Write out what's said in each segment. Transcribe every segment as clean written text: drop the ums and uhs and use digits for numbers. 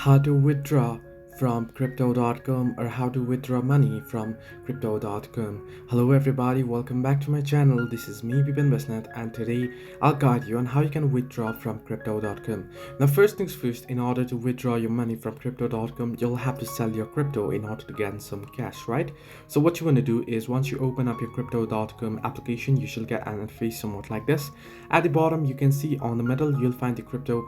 how to withdraw from crypto.com or how to withdraw money from crypto.com. Hello everybody, welcome back to my channel. This is me Bipin Basnet, and today I'll guide you on how you can withdraw from crypto.com. Now first things first, in order to withdraw your money from crypto.com, you'll have to sell your crypto in order to get some cash, right? So what you want to do is, once you open up your crypto.com application, you should get an interface somewhat like this. At the bottom you can see on the middle you'll find the crypto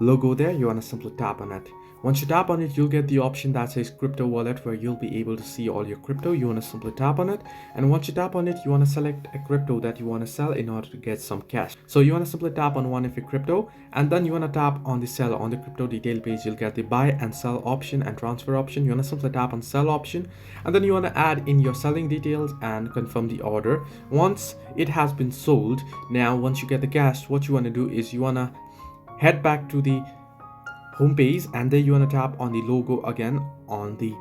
logo there. You want to simply tap on it. Once you tap on it, you'll get the option that says crypto wallet, where you'll be able to see all your crypto. You want to simply tap on it, and once you tap on it, you want to select a crypto that you want to sell in order to get some cash. So you want to simply tap on one of your crypto, and then you want to tap on the sell. On the crypto detail page, you'll get the buy and sell option and transfer option. You want to simply tap on sell option, and then you want to add in your selling details and confirm the order. Once it has been sold, now once you get the cash, what you want to do is you want to head back to the home page, and then you want to tap on the logo again, on the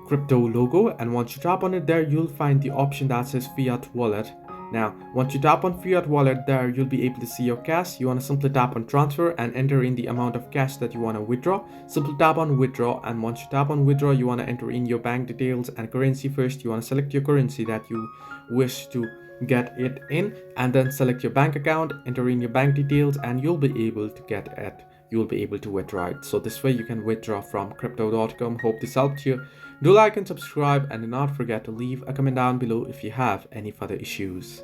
crypto logo, and once you tap on it, there you'll find the option that says fiat wallet. Now once you tap on fiat wallet, there you'll be able to see your cash. You want to simply tap on transfer and enter in the amount of cash that you want to withdraw. Simply tap on withdraw, and once you tap on withdraw, you want to enter in your bank details and currency. First you want to select your currency that you wish to get it in, and then select your bank account, enter in your bank details, and you'll be able to get it. You'll be able to withdraw it. So this way you can withdraw from crypto.com. Hope this helped you. Do like and subscribe, and do not forget to leave a comment down below if you have any further issues.